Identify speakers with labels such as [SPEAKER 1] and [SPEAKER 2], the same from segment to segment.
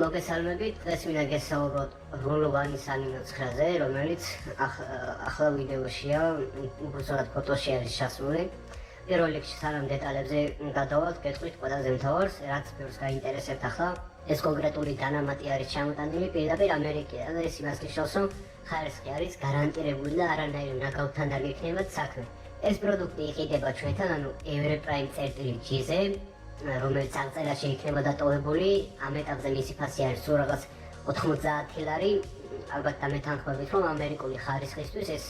[SPEAKER 1] მოგესალმებით, დღეს მინდა გესაუბროთ როლოვანის ანიმაცხრაზე, რომელიც ახლა ვიდეოშია, უბრალოდ ფოტოში არის ჩასმული. პირველ რიგში სანამ დეტალებზე გადავალთ, გეტყვით ყველაზე მთავარს, რაც ბევრს გაინტერესებთ ახლა. ეს კონკრეტული დანამატი არის ჩამოტანილი პირდაპირ ამერიკიდან და ეს იმას ნიშნავს, რომ ხარისხი არის გარანტირებული და არანაირ ნაგავთან არ გექნებათ საქმე. ეს პროდუქტი იყიდება ჩვენთან, ანუ Everprime.gz-ზე, რომელიც აღწერაში იქნება დატოვებული. ამ ეტაპზე მისი ფასი არის სულ რაღაც 90 ლარი. ალბათ დამეთანხმებით, რომ ამერიკული ხარისხისთვის ეს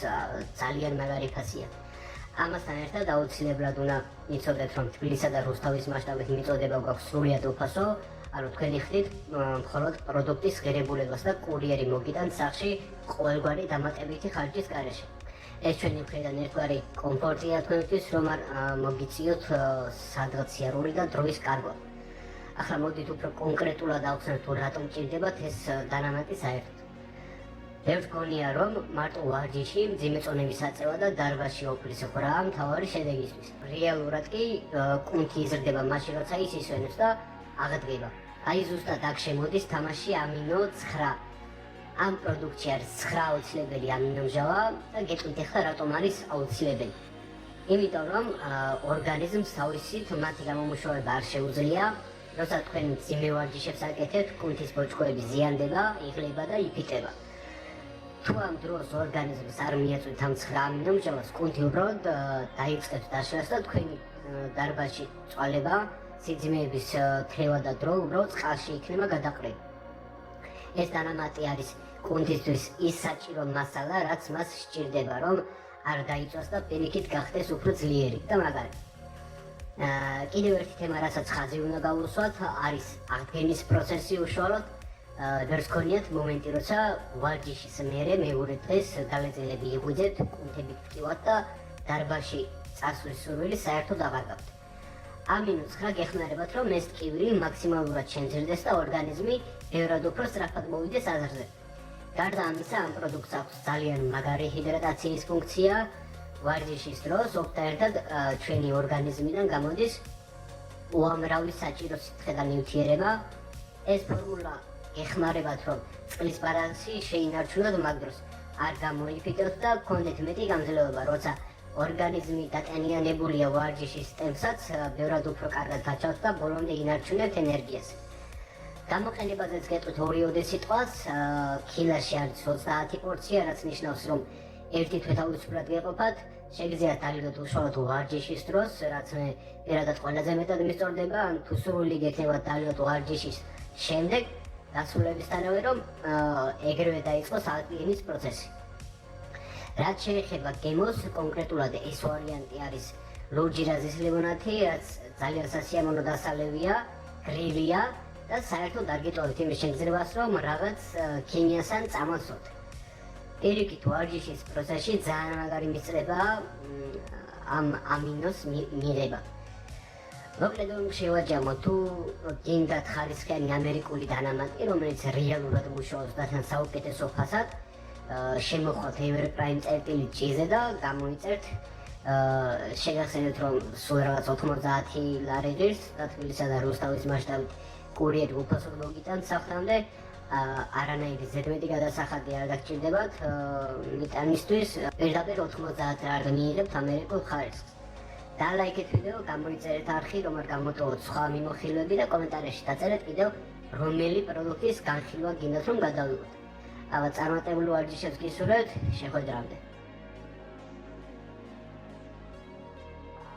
[SPEAKER 1] ძალიან მაგარი ფასია. ამასთან ერთად აუცილებლად უნდა იცოდეთ, რომ თბილისსა და რუსთავის მასშტაბით მიწოდება გვაქვს სრულიად უფასო, ანუ თქვენი ხდით მხოლოდ პროდუქტის ღირებულებას და კურიერი მოგიტანთ სახლში ყოველგვარი დამატებითი ხარჯის გარეშე. ეს ჩვენი მხრიდან ერთგვარი კომფორტია თქვენთვის, რომ არ მოგიწიოთ სადღაც სიარული და დროის კარგვა. ახლა მოდით უფრო კონკრეტულად ავხსნათ, თუ რატომ ჭირდებათ ეს დანამატი საერთოდ. ბევრს გონია, რომ მარტო ვარჯიში, მძიმე წონების აწევა და დარბაზში ოფლის ხრა მთავარი შედეგისთვის. რეალურად კი კუნთი იზრდება მაშინ, როცა ის ისვენებს და აღდგება. აი ზუსტად აქ შემოდის თამაში ამინო 9. ამ პროდუქტში არის 9 აუცილებელი ამინომჟავა და გეტყვით ახლა რატომ არის აუცილებელი. იმიტომ რომ ორგანიზმს თავისით მათი გამომუშავება არ შეუძლია, როცა თქვენ მძიმე ვარჯიშებს აკეთებთ, კუნთის ბოჭკოები ზიანდება, იღლება და იფიტება. თუ ამ დროს ორგანიზმს არ მიაწვით ამ 9 ამინომჟავას, კუნთი უბრალოდ დაიწყებს დაშლას და თქვენი დარბაზში წვალება, სიძიმეების თლევა და დრო უბრალოდ წყალში იქნება გადაყრილი. ეს დანამატი არის კუნთისთვის ის საჭირო მასალა, რაც მას სჭირდება, რომ არ დაიწვას და პირიქით გახდეს უფრო ძლიერი და მაგარი. კიდევ ერთი თემა, რასაც ხაზი უნდა გავუსვათ, არის აღდგენის პროცესი უშუალოდ. ბევრს გქონიათ მომენტი, როცა ვარჯიშის მერე მეორე დღეს გალეძელები იღვიძეთ, კუნთები გტკივათ და დარბაზში წასვლის სურვილი საერთოდ აღარ გაქვთ. ამ -9 გეხმარებათ, რომ ეს ტკივილი მაქსიმალურად შემზრდეს და ორგანიზმი ბევრად უფრო სწრაფად მოვიდეს აზრზე. გარდა ამისა, ამ პროდუქტს აქვს ძალიან მაგარი ჰიდრატაციის ფუნქცია. ვარჯიშის დროს ოფთან ერთად ჩვენი ორგანიზმიდან გამოდის უამრავი საჭირო სითხე და ნივთიერება. ეს ფორმულა გეხმარებათ, რომ წყლის ბალანსი შეინარჩუნოთ მაგ დროს არ გამოიფიტოთ და გქონდეთ მეტი გამძლეობა, როცა ორგანიზმი დატანიანებულია ვარჯიშის ტემპსაც, ბევრად უფრო კარგად გაჩვენთ და ბოლომდე ინარჩუნებთ ენერგიას. გამოყენებაზეც გეტყვით ორიოდე სიტყვას, კილაში არის 30 პორცია, რაც ნიშნავს, რომ ერთი თვე თავისუფლად გეყოფათ, შეგიძლიათ დალიდოთ უშუალოდ ვარჯიშის დროს, რაც მე პირადად ყველაზე მეტად მისწორდება, ან თუ სრული გექნებათ დალიდოთ ვარჯიშის შემდეგ, დასრულებისთანავე, რომ ეგრევე დაიწყოს აღდგენის პროცესი. რაც შეეხება გემოს, კონკრეტულად ეს ვარიანტი არის ლურჯი რაზის ლიმონათი, რაც ძალიან სასიამოვნო დასალევია, გრილია და საერთოდ არ გეტოვებთ იმის შეგრძნებას, რომ რაღაც ქიმიას ან წამოსვოთ. პირიქით ვარჯიშის პროცესში ძალიან მაგარი მისწრება ამ ამინოს მიღება. მოკლედ შევაჯამოთ, თუ გინდათ ხარისხიანი ამერიკული დანამატი, რომელიც რეალურად მუშაობს და თან საუკეთესო ფასად, შემოხვალთ Everprime.gz-ზე და გამოიწერთ. შეგახსენებთ, რომ სულ რაღაც 90 ლარი ღირს და თბილისსა და რუსთავის მასშტაბით კურიერი უფასოდ მოგიტანთ სახლამდე. არანაირი ზედმეტი გადასახადი არ დაგჭირდებათ მიტანისთვის. პირდაპირ 90 ლარი მიიღებთ ამერიკულ ხარისხს. დალაიქეთ ვიდეო, გამოიწერეთ არხი, რომ არ გამოტოვოთ სხვა მიმოხილვები და კომენტარებში დაწერეთ კიდევ რომელი პროდუქტის განხილვა გინდათ, რომ გადავიღოთ. აბა წარმატებულ ვარჯიშებს გისურვებთ, შეხვედრამდე.